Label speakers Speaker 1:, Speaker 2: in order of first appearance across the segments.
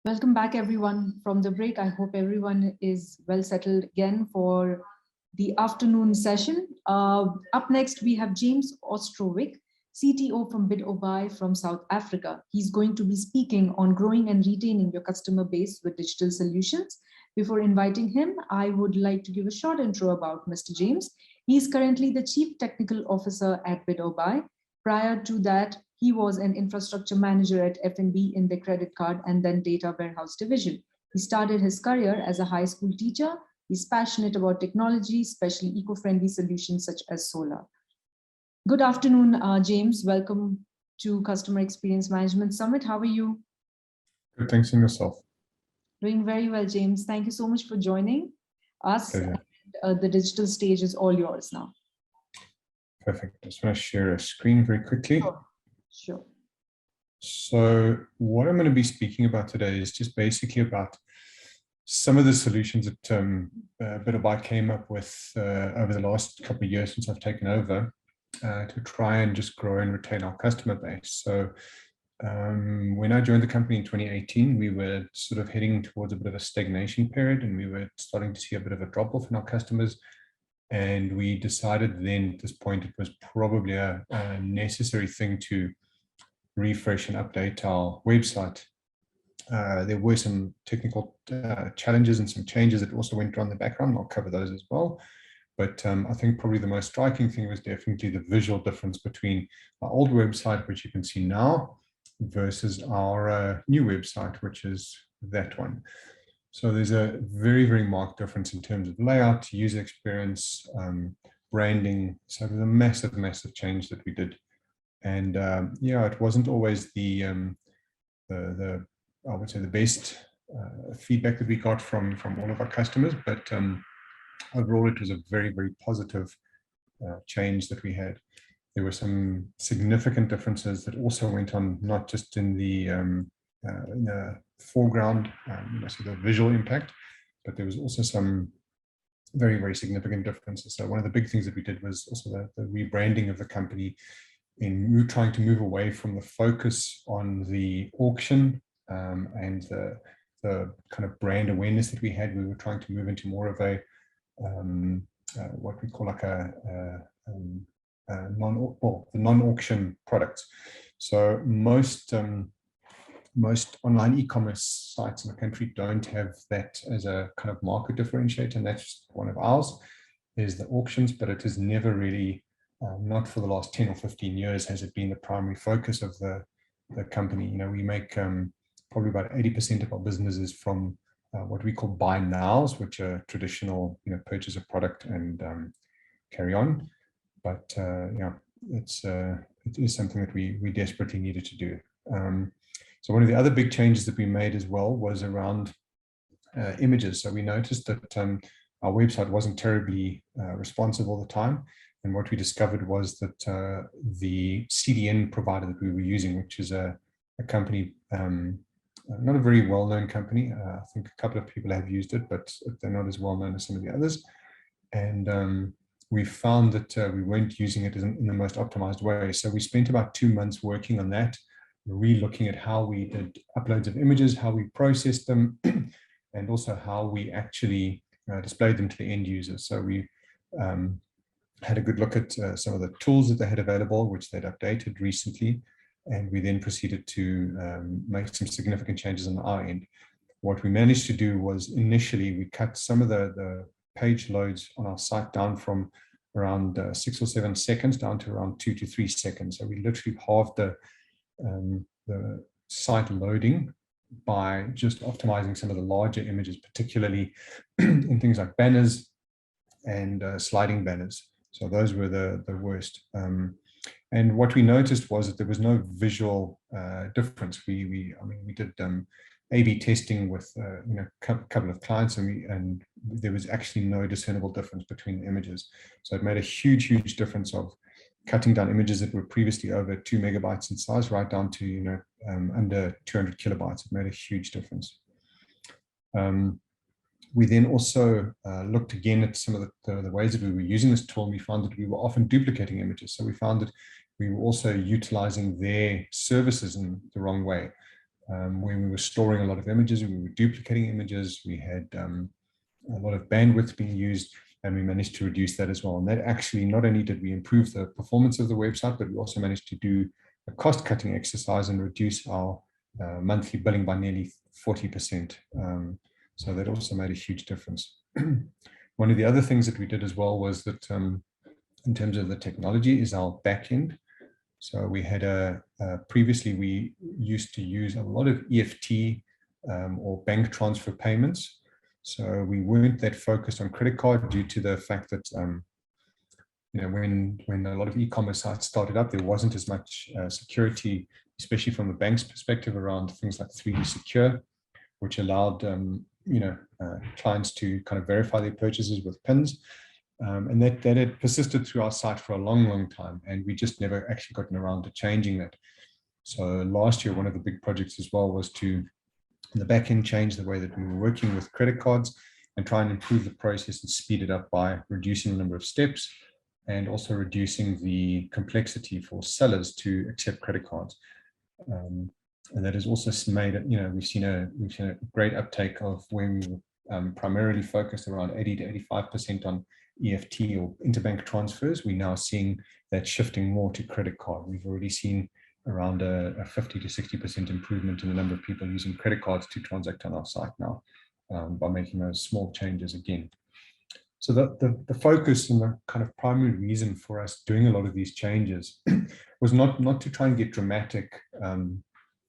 Speaker 1: Welcome back, everyone, from the break. I hope everyone is well settled again for the afternoon session. Up next, we have James Ostrowick, CTO from Bidorbuy from South Africa. He's going to be speaking on growing and retaining your customer base with digital solutions. Before inviting him, I would like to give a short intro about Mr. James. He's currently the Chief Technical Officer at Bidorbuy. Prior to that, he was an infrastructure manager at F&B in the credit card and then data warehouse division. He started his career as a high school teacher. He's passionate about technology, especially eco-friendly solutions such as solar. Good afternoon, James. Welcome to Customer Experience Management Summit. How are you?
Speaker 2: Good, thanks, and yourself?
Speaker 1: Doing very well, James. Thank you so much for joining us. The digital stage is all yours now.
Speaker 2: Perfect. I just want to share a screen very quickly.
Speaker 1: Sure.
Speaker 2: So what I'm going to be speaking about today is just basically about some of the solutions that Bidorbuy came up with over the last couple of years since I've taken over to try and just grow and retain our customer base. So when I joined the company in 2018, we were sort of heading towards a bit of a stagnation period, and we were starting to see a bit of a drop-off in our customers. And we decided then at this point it was probably a necessary thing to refresh and update our website. There were some technical challenges and some changes that also went on in the background. I'll cover those as well. But I think probably the most striking thing was definitely the visual difference between our old website, which you can see now, versus our new website, which is that one. So there's a very, very marked difference in terms of layout, user experience, branding. So there's a massive, massive change that we did. And yeah, it wasn't always the I would say the best feedback that we got from all of our customers, but overall it was a very, very positive change that we had. There were some significant differences that also went on, not just in the foreground, so the visual impact, but there was also some very, very significant differences. So one of the big things that we did was also the rebranding of the company, in trying to move away from the focus on the auction and the kind of brand awareness that we had. We were trying to move into more of a what we call like a non-auction products. So most online e-commerce sites in the country don't have that as a kind of market differentiator, and that's one of ours, is the auctions, but it has never really, not for the last 10 or 15 years, has it been the primary focus of the company. You know, we make probably about 80% of our business is from what we call buy nows, which are traditional, purchase a product and carry on. But yeah, it is something that we desperately needed to do. So one of the other big changes that we made as well was around images. So we noticed that our website wasn't terribly responsive all the time. And what we discovered was that the CDN provider that we were using, which is a company, not a very well-known company. I think a couple of people have used it, but they're not as well-known as some of the others. And we found that we weren't using it in the most optimized way. So we spent about 2 months working on that, re-looking at how we did uploads of images, how we processed them, and also how we actually displayed them to the end users. So we had a good look at some of the tools that they had available, which they'd updated recently, and we then proceeded to make some significant changes on our end. What we managed to do was, initially we cut some of the page loads on our site down from around 6 or 7 seconds down to around 2 to 3 seconds. So we literally halved the site loading by just optimizing some of the larger images, particularly in things like banners and sliding banners. So those were the worst. And what we noticed was that there was no visual difference. We did A/B testing with a couple of clients, and there was actually no discernible difference between the images. So it made a huge difference of cutting down images that were previously over 2 megabytes in size right down to under 200 kilobytes. It made a huge difference. We then also looked again at some of the ways that we were using this tool, and we found that we were often duplicating images. So we found that we were also utilizing their services in the wrong way. where we were storing a lot of images, we were duplicating images, we had a lot of bandwidth being used, and we managed to reduce that as well. And that actually, not only did we improve the performance of the website, but we also managed to do a cost-cutting exercise and reduce our monthly billing by nearly 40%. So that also made a huge difference. One of the other things that we did as well was that in terms of the technology is our backend. So we had previously we used to use a lot of EFT or bank transfer payments. So we weren't that focused on credit card due to the fact that you know, when a lot of e-commerce sites started up, there wasn't as much security, especially from the bank's perspective, around things like 3D Secure, which allowed you know, clients to kind of verify their purchases with PINs. And that had persisted through our site for a long time, and we just never actually gotten around to changing that. So last year, one of the big projects as well was to, in the back end, change the way that we were working with credit cards and try and improve the process and speed it up by reducing the number of steps and also reducing the complexity for sellers to accept credit cards. And that has also made it, you know, we've seen a great uptake of where we were primarily focused around 80 to 85% on EFT or interbank transfers. We're now seeing that shifting more to credit card. We've already seen around a 50 to 60% improvement in the number of people using credit cards to transact on our site now by making those small changes again. So the focus and the kind of primary reason for us doing a lot of these changes was not to try and get dramatic,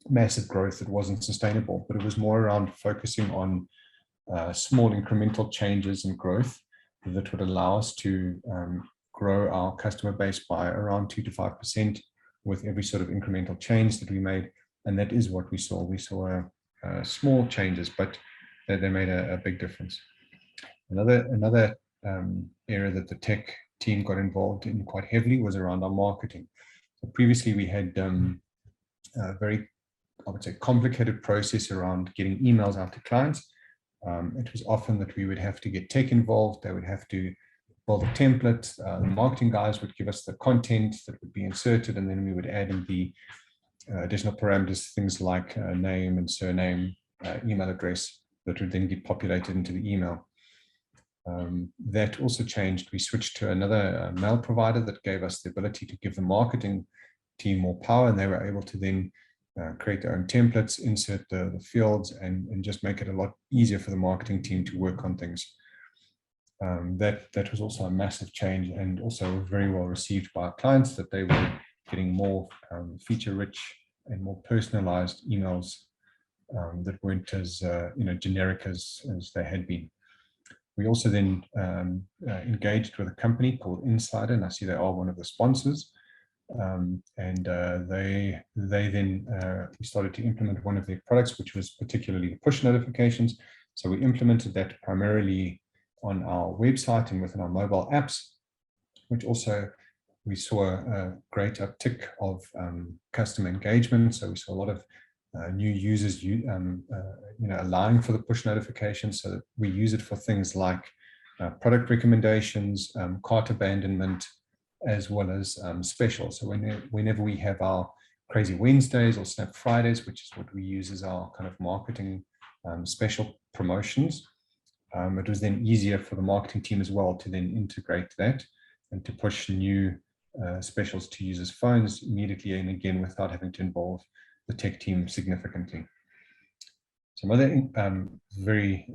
Speaker 2: massive growth that wasn't sustainable, but it was more around focusing on small incremental changes and growth that would allow us to grow our customer base by around 2 to 5% with every sort of incremental change that we made. And that is what we saw. We saw small changes, but they made a big difference. Another area that the tech team got involved in quite heavily was around our marketing. So previously we had a very, I would say, complicated process around getting emails out to clients. It was often that we would have to get tech involved. They would have to build a template. The marketing guys would give us the content that would be inserted, and then we would add in the additional parameters, things like name and surname, email address, that would then get populated into the email. That also changed. We switched to another mail provider that gave us the ability to give the marketing team more power, and they were able to then create their own templates, insert the fields, and just make it a lot easier for the marketing team to work on things. That was also a massive change, and also very well received by our clients, that they were getting more feature-rich and more personalized emails that weren't as you know, generic as they had been. We also then engaged with a company called Insider, and I see they are one of the sponsors. They then we started to implement one of their products, which was particularly the push notifications. So we implemented that primarily on our website and within our mobile apps, which also we saw a great uptick of customer engagement. So we saw a lot of new users you know, allowing for the push notifications, so that we use it for things like product recommendations, cart abandonment, as well as specials. So whenever we have our Crazy Wednesdays or Snap Fridays, which is what we use as our kind of marketing special promotions, it was then easier for the marketing team as well to then integrate that and to push new specials to users' phones immediately, and again without having to involve the tech team significantly. Some other very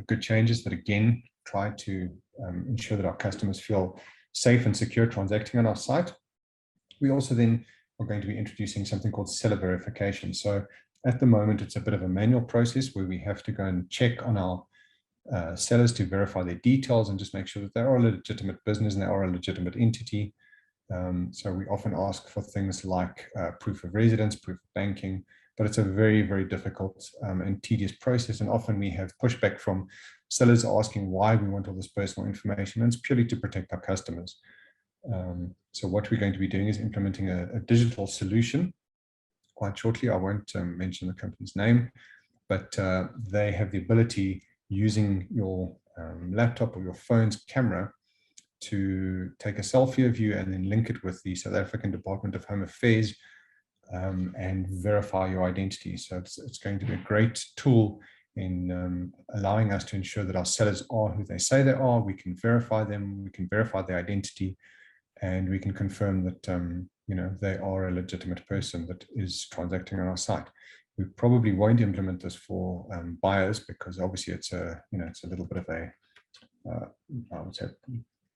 Speaker 2: good changes that again try to ensure that our customers feel safe and secure transacting on our site. We also then are going to be introducing something called seller verification. So at the moment, it's a bit of a manual process where we have to go and check on our sellers to verify their details and just make sure that they are a legitimate business and they are a legitimate entity. So we often ask for things like proof of residence, proof of banking, but it's a very, very difficult and tedious process. And often we have pushback from sellers asking why we want all this personal information, and it's purely to protect our customers. So what we're going to be doing is implementing a digital solution quite shortly. I won't mention the company's name, but they have the ability, using your laptop or your phone's camera, to take a selfie of you and then link it with the South African Department of Home Affairs and verify your identity. So it's going to be a great tool in allowing us to ensure that our sellers are who they say they are. We can verify them, we can verify their identity, and we can confirm that they are a legitimate person that is transacting on our site. We probably won't implement this for buyers, because obviously it's a little bit of a I would say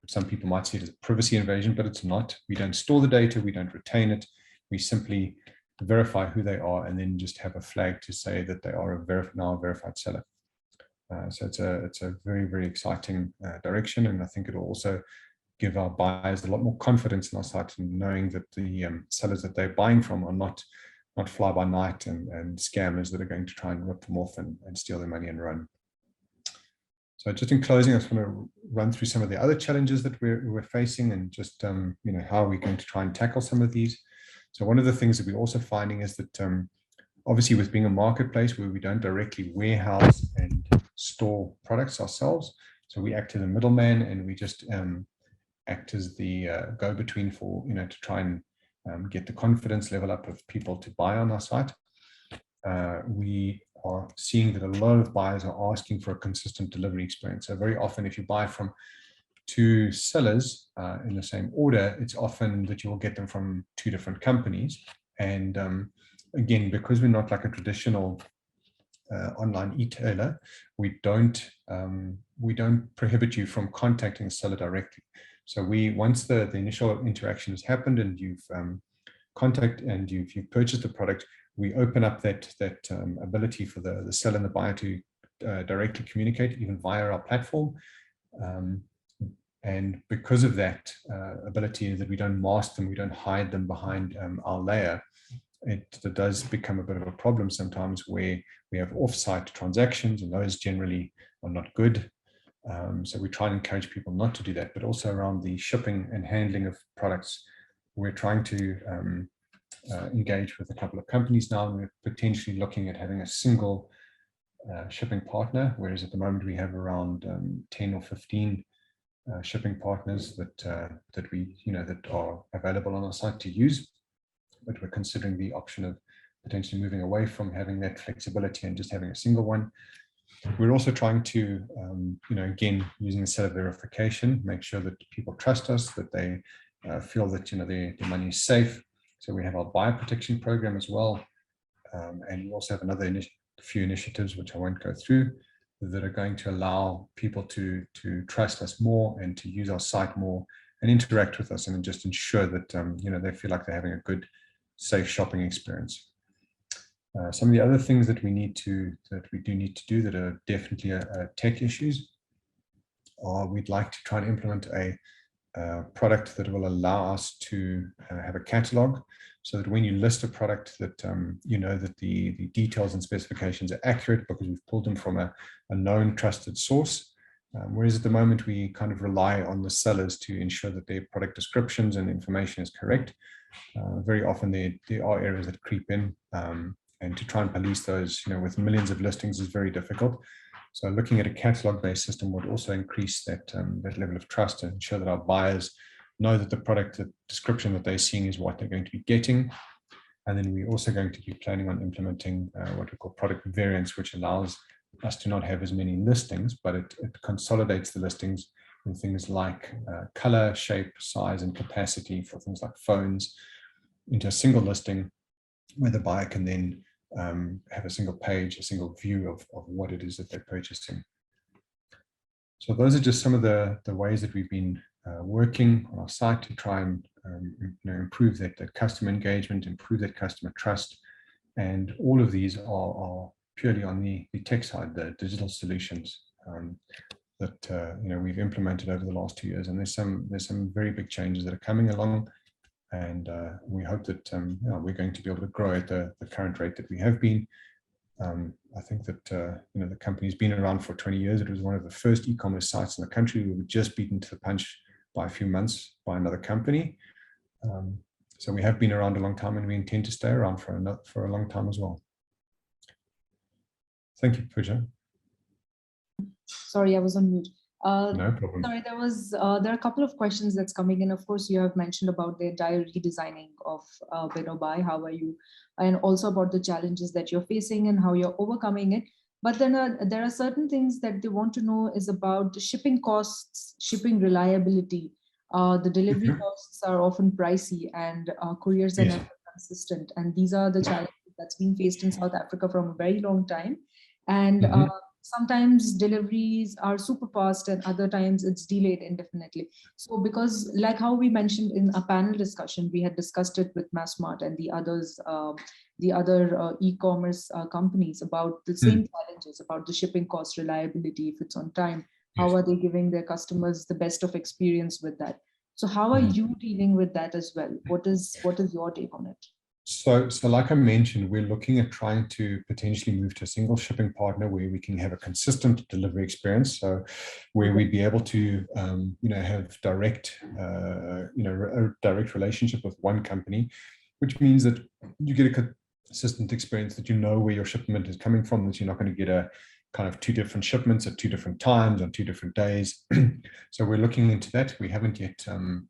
Speaker 2: some people might see it as a privacy invasion, but it's not. We don't store the data, we don't retain it. We simply verify who they are and then just have a flag to say that they are now a verified seller. So it's a very, very exciting direction, and I think it will also give our buyers a lot more confidence in our site, and knowing that the sellers that they're buying from are not fly by night and scammers that are going to try and rip them off and steal their money and run. So just in closing, I just want to run through some of the other challenges that we're facing, and just how we're going to try and tackle some of these. So one of the things that we're also finding is that obviously, with being a marketplace where we don't directly warehouse and store products ourselves, so we act as a middleman, and we just act as the go-between for to try and get the confidence level up of people to buy on our site. We are seeing that a lot of buyers are asking for a consistent delivery experience. So very often, if you buy from two sellers in the same order, it's often that you will get them from two different companies. And again, because we're not like a traditional online e-tailer, we don't prohibit you from contacting the seller directly. So once the initial interaction has happened and you've you've purchased the product, we open up that ability for the seller and the buyer to directly communicate, even via our platform. And because of that ability, that we don't mask them, we don't hide them behind our layer, it does become a bit of a problem sometimes, where we have off-site transactions, and those generally are not good. So we try and encourage people not to do that. But also around the shipping and handling of products, we're trying to engage with a couple of companies now. We're potentially looking at having a single shipping partner, whereas at the moment we have around 10 or 15 shipping partners that are available on our site to use. But we're considering the option of potentially moving away from having that flexibility and just having a single one. We're also trying to, again, using a set of verification, make sure that people trust us, that they feel that their money is safe. So we have our buyer protection program as well, and we also have another few initiatives which I won't go through, that are going to allow people to trust us more and to use our site more and interact with us, and just ensure that they feel like they're having a good, safe shopping experience. Some of the other things that we do need to do that are definitely tech issues are, we'd like to try and implement a product that will allow us to have a catalog, so that when you list a product, that that the details and specifications are accurate, because we've pulled them from a known trusted source. Whereas at the moment we kind of rely on the sellers to ensure that their product descriptions and information is correct. Very often there are errors that creep in, and to try and police those with millions of listings is very difficult. So looking at a catalog-based system would also increase that level of trust, and ensure that our buyers know that the product, the description that they're seeing is what they're going to be getting. And then we're also going to be planning on implementing what we call product variants, which allows us to not have as many listings, but it consolidates the listings in things like color, shape, size, and capacity for things like phones into a single listing, where the buyer can then have a single page, a single view of what it is that they're purchasing. So those are just some of the ways that we've been working on our site to try and improve that customer engagement, improve that customer trust. And all of these are purely on the tech side, the digital solutions that we've implemented over the last 2 years. And there's some very big changes that are coming along. And we hope that we're going to be able to grow at the current rate that we have been. I think that the company's been around for 20 years. It was one of the first e-commerce sites in the country. We were just beaten to the punch by a few months by another company. So we have been around a long time, and we intend to stay around for a long time as well. Thank you, Pooja.
Speaker 1: Sorry, I was on mute.
Speaker 2: No problem.
Speaker 1: Sorry, there are a couple of questions that's coming in. Of course, you have mentioned about the entire redesigning of Bidorbuy. How are you? And also about the challenges that you're facing and how you're overcoming it. But then there are certain things that they want to know is about the shipping costs, shipping reliability. The delivery costs are often pricey and couriers are never consistent. And these are the challenges that's being faced in South Africa from a very long time. And sometimes deliveries are super fast and other times it's delayed indefinitely. So because like how we mentioned in a panel discussion, we had discussed it with Massmart and the others, the other e-commerce companies about the same challenges, about the shipping cost, reliability, if it's on time, how are they giving their customers the best of experience with that? So how are you dealing with that as well? What is your take on it?
Speaker 2: So like I mentioned, we're looking at trying to potentially move to a single shipping partner where we can have a consistent delivery experience. So where we'd be able to, have direct, a direct relationship with one company, which means that you get a consistent experience, that you know where your shipment is coming from, that you're not going to get a kind of two different shipments at two different times on 2 different days. So we're looking into that. We haven't yet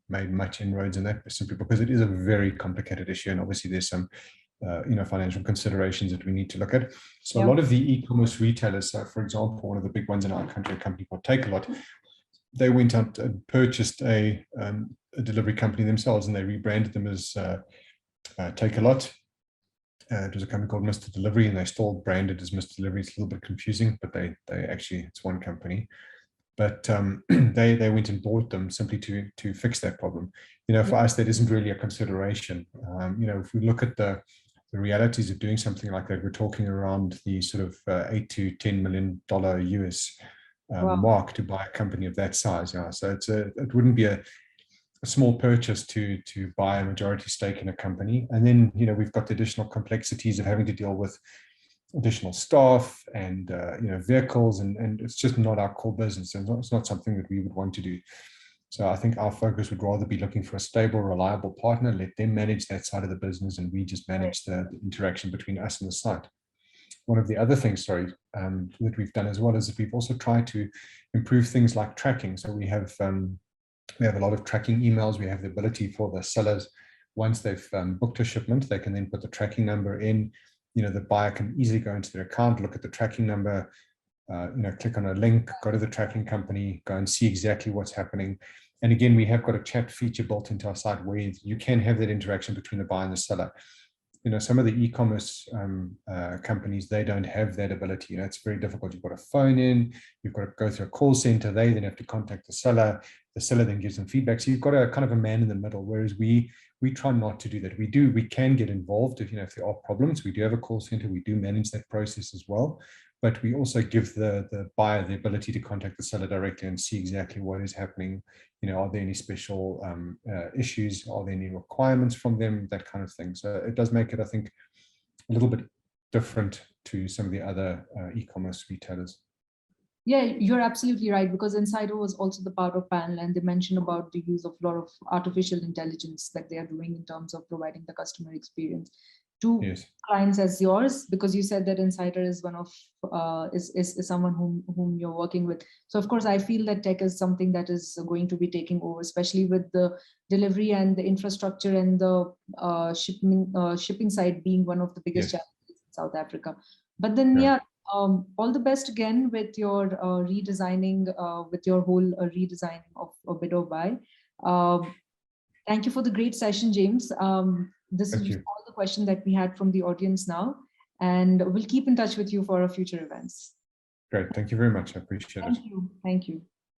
Speaker 2: made much inroads in that, simply because it is a very complicated issue, and obviously there's some financial considerations that we need to look at. So a lot of the e-commerce retailers, so for example, one of the big ones in our country, a company called Takealot, they went out and purchased a delivery company themselves, and they rebranded them as Takealot. It was a company called Mr. Delivery, and they still branded as Mr. Delivery. It's a little bit confusing, but they actually, it's one company. But they went and bought them simply to fix that problem. For us, that isn't really a consideration. If we look at the realities of doing something like that, we're talking around the sort of $8 to $10 million US mark to buy a company of that size. Yeah, so it wouldn't be a small purchase to buy a majority stake in a company. And then, we've got the additional complexities of having to deal with additional staff and, vehicles, and it's just not our core business. And it's not something that we would want to do. So I think our focus would rather be looking for a stable, reliable partner, let them manage that side of the business, and we just manage the interaction between us and the site. One of the other things, that we've done as well is that we've also tried to improve things like tracking. So we have a lot of tracking emails. We have the ability for the sellers, once they've booked a shipment, they can then put the tracking number in. The buyer can easily go into their account, look at the tracking number, click on a link, go to the tracking company, go and see exactly what's happening. And again, we have got a chat feature built into our site where you can have that interaction between the buyer and the seller. Some of the e-commerce companies, they don't have that ability. It's very difficult. You've got to phone in, you've got to go through a call center. They then have to contact the seller. The seller then gives them feedback. So you've got a kind of a man in the middle, whereas we try not to do that. We can get involved if there are problems. We do have a call center. We do manage that process as well. But we also give the buyer the ability to contact the seller directly and see exactly what is happening. Are there any special issues? Are there any requirements from them? That kind of thing. So it does make it, I think, a little bit different to some of the other e-commerce retailers.
Speaker 1: Yeah, you're absolutely right, because Insider was also the part of panel, and they mentioned about the use of a lot of artificial intelligence that they are doing in terms of providing the customer experience to clients as yours, because you said that Insider is one of is someone whom you're working with. So of course, I feel that tech is something that is going to be taking over, especially with the delivery and the infrastructure and the shipping side being one of the biggest challenges in South Africa. But then, all the best again with your redesigning, with your whole redesigning of Bidorbuy. Thank you for the great session, James. This is all the questions that we had from the audience now, and we'll keep in touch with you for our future events.
Speaker 2: Great. Thank you very much. I appreciate it.
Speaker 1: Thank you. Thank you.